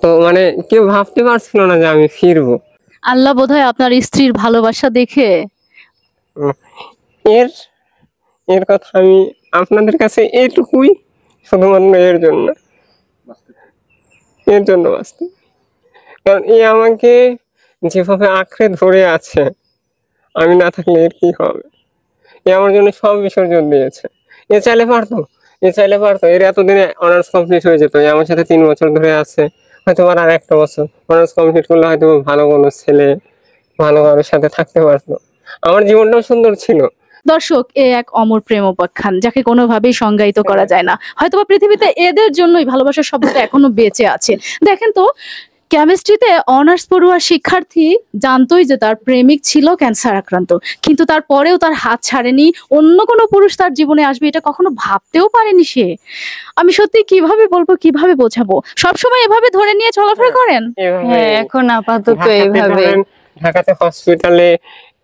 তো মানে কেউ ভাবতে পারছিল না যে আমি ফিরবো। আল্লাহ বোধহয় আপনার স্ত্রীর ভালোবাসা দেখে উম, এর এর কথা আমি আপনাদের কাছে এইটুকুই, শুধুমাত্র এর জন্য বাঁচতে। কারণ এ আমাকে যেভাবে আঁকড়ে ধরে আছে, আমি না থাকলে এর কি হবে। এ আমার জন্য সব বিসর্জন দিয়েছে। এ চাইলে পারতো, এর এতদিনে অনার্স কমপ্লিট হয়ে যেত। এ আমার সাথে 3 বছর ধরে আছে, হয়তো আর একটা বছর অনার্স কমপ্লিট করলে হয়তো ভালো কোনো ছেলে, ভালো কারোর সাথে থাকতে পারতো, আমার জীবনটাও সুন্দর ছিল। দর্শক, এ এক অমর প্রেম উপাখ্যান, যাকে কোনোভাবেই সংজ্ঞায়িত করা যায় না। হয়তোবা পৃথিবীতে এদের জন্যই ভালোবাসার শব্দটা এখনো বেঁচে আছে। দেখেন তো, কেমিস্ট্রিতে অনার্স পড়ুয়া শিক্ষার্থী জানতোই যে তার প্রেমিক ছিল ক্যান্সার আক্রান্ত, কিন্তু তারপরেও তার হাত ছাড়েনি। অন্য কোনো পুরুষ তার জীবনে আসবে এটা কখনো ভাবতেও পারেনি সে। আমি সত্যি কিভাবে বলবো, কিভাবে বোঝাবো? সবসময় এভাবে ধরে নিয়ে চলাফেরা করেন? হ্যাঁ, এখন আপাতত এইভাবে। ঢাকাতে হসপিটালে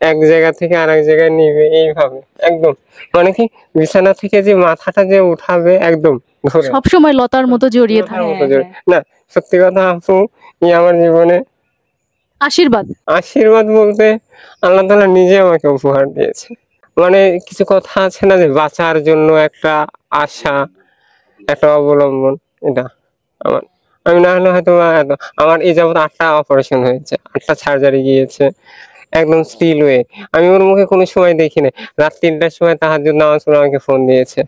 এক জায়গা থেকে আরেক জায়গায় নিবে এইভাবে, একদম মানে কি বিছানা থেকে যে মাথাটা যে উঠাবে একদম ধরে সবসময় লতার মতো জড়িয়ে থাকে। না, সত্যি কথা আপু, আমার জীবনে আশীর্বাদ বলতে আল্লাহ তাআলা নিজে আমাকে উপহার দিয়েছে। মানে কিছু কথা আছে না যে বাঁচার জন্য একটা আশা, একটা অবলম্বন, এটা আমার। আমি না হলে হয়তো আমার এই যাবত 8টা অপারেশন হয়েছে, 8টা সার্জারি গিয়েছে, একদম স্টিল ওয়ে। আমি ওর মুখে কোনো সময় দেখি না। রাত 3টার সময় তাহাজ্জুদ নামাজ পড়ে আমাকে ফোন দিয়েছে,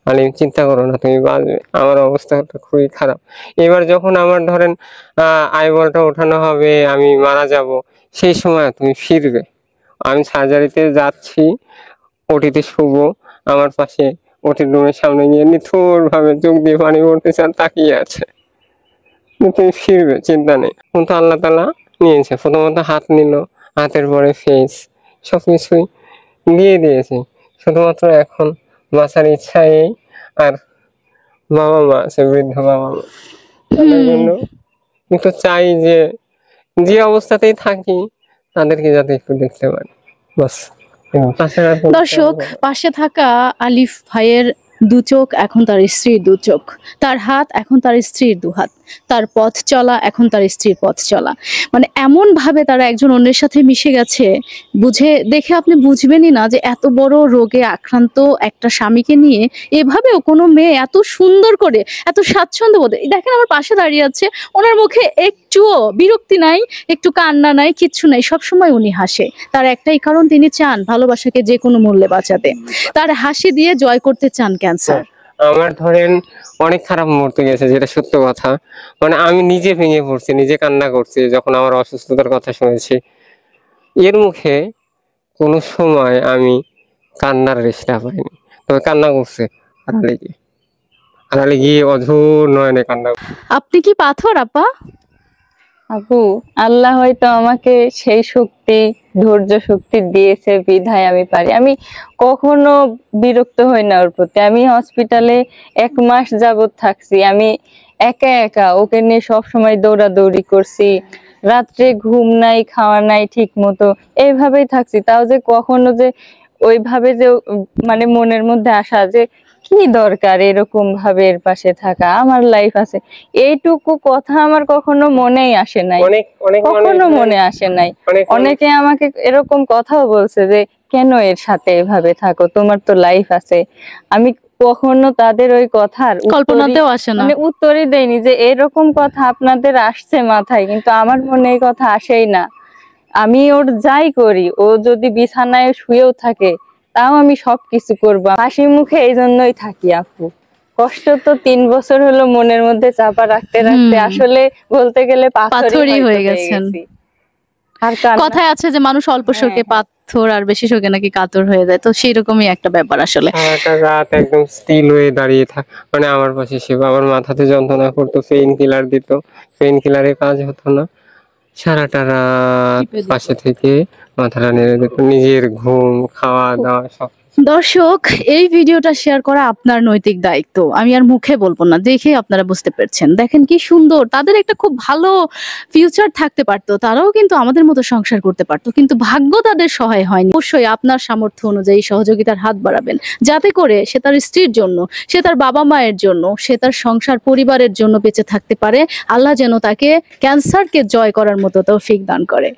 আলিম চিন্তা করো না, তুমি বাঁচবে। আমার অবস্থাটা খুবই খারাপ। এবার যখন আমার ধরেন আইবলটা ওঠানো হবে, আমি মারা যাব, সেই সময় তুমি ফিরবে। আমি সার্জারিতে যাচ্ছি, ওটিতে শুবো, আমার পাশে ওটির রুমের সামনে গিয়ে নিথুর ভাবে চোখ দিয়ে পানি পড়তেছে আর তাকিয়ে আছে, তুমি ফিরবে, চিন্তা নেই। কিন্তু আল্লাহ তাআলা নিয়েছে। প্রথমত হাত নিল, হাতের পরে ফেস, সবকিছুই দিয়ে দিয়েছে। শুধুমাত্র এখন বাঁচার ইচ্ছা এই। আর বাবা মা আছে, বৃদ্ধ বাবা মা, তাদের জন্য কিন্তু চাই যে যে অবস্থাতেই থাকি তাদেরকে যাতে একটু দেখতে পারি, বাস। দর্শক, পাশে থাকা আলিফ ভাইয়ের 2 চোখ এখন তার স্ত্রীর 2 চোখ, তার হাত এখন তার স্ত্রীর 2 হাত, তার পথ চলা এখন তার স্ত্রীর পথ চলা। মানে এমন ভাবে তারা একজন অন্যের সাথে মিশে গেছে, দেখে আপনি বুঝবেনই না যে এত বড় রোগে আক্রান্ত একটা স্বামীকে নিয়ে এভাবেও কোনো মেয়ে এত সুন্দর করে, এত স্বাচ্ছন্দ্য বোধে। দেখেন আমার পাশে দাঁড়িয়ে আছে, ওনার মুখে একটুও বিরক্তি নাই, একটু কান্না নাই, কিচ্ছু নাই, সবসময় উনি হাসে। তার একটাই কারণ, তিনি চান ভালোবাসাকে যে কোনো মূল্যে বাঁচাতে। তার হাসি দিয়ে জয় করতে চান ক্যান্সার। আমার ধরেন অনেক খারাপ মুহূর্তে গেছে, যেটা সত্য কথা। মানে আমি নিজে ভেঙে পড়ছি, নিজে কান্না করছি যখন আমার অসুস্থতার কথা শুনেছি। এর মুখে কোনো সময় আমি কান্নার রেশটা পাইনি, তবে কান্না করছে আড়ালে গিয়ে অঝোর নয়নে কান্না। আপনি কি পাথর আপা? আপু, আল্লাহ হয়তো আমাকে সেই শক্তি, ধৈর্য শক্তি দিয়েছে বিধায় আমি পারি। আমি কখনো বিরক্ত হই না ওর প্রতি। আমি হসপিটালে 1 মাস যাবত থাকছি, আমি একা একা ওকে নিয়ে সবসময় দৌড়াদৌড়ি করছি, রাত্রে ঘুম নাই, খাওয়া নাই ঠিক মতো, এইভাবেই থাকছি। তাও যে কখনো যে ওইভাবে যে মানে মনের মধ্যে আসা যে কি দরকার এরকম ভাবে এর পাশে থাকা, আমার লাইফ আছে, এইটুকু কথা আমার কখনো মনেই আসে নাই, কখনো মনে আসে নাই। অনেকে আমাকে এরকম কথাও বলছে যে কেন এর সাথে এভাবে থাকো, তোমার তো লাইফ আছে। আমি কখনো তাদের ওই কথার কল্পনাতেও আসে না, মানে উত্তরই দেয়নি যে এরকম কথা আপনাদের আসছে মাথায়, কিন্তু আমার মনে এই কথা আসেই না। আমি ওর যাই করি, ও যদি বিছানায় শুয়েও থাকে তাও আমি সবকিছু করবো হাসি মুখে, এই জন্যই থাকি আপু। কষ্ট তো 3 বছর হলো মনের মধ্যে চাপা রাখতে রাখতে আসলে বলতে গেলে পাথরই হয়ে গেছেন। আর কথায় আছে যে মানুষ অল্প শোকে পাথর, আর বেশি শোকে নাকি কাতর হয়ে যায়। তো সেরকমই একটা ব্যাপার আসলে। সারাটা রাত একদম স্টিল হয়ে দাঁড়িয়ে থাক, মানে আমার পাশে সে, আমার মাথাতে যন্ত্রণা করতো, পেইন কিলার দিত, পেইন কিলারে কাজ হতো না। সারাটা রাত পাশে থেকে মাথাটা নেড়ে দিত, নিজের ঘুম, খাওয়া দাওয়া সব দর্শক, এই ভিডিওটা শেয়ার করা আপনার নৈতিক দায়িত্ব। আমি আর মুখে বলবো না, দেখে আপনারা বুঝতে পারছেন। দেখেন কি সুন্দর, তাদের একটা খুব ভালো ফিউচার থাকতে পারতো, তারাও কিন্তু আমাদের মতো সংসার করতে পারতো, কিন্তু ভাগ্য তাদের সহায় হয়নি। অবশ্যই আপনার সামর্থ্য অনুযায়ী সহযোগিতার হাত বাড়াবেন, যাতে করে সে তার স্ত্রীর জন্য, সে তার বাবা মায়ের জন্য, সে তার সংসার পরিবারের জন্য বেঁচে থাকতে পারে। আল্লাহ যেন তাকে ক্যান্সারকে জয় করার মতো তৌফিক দান করে।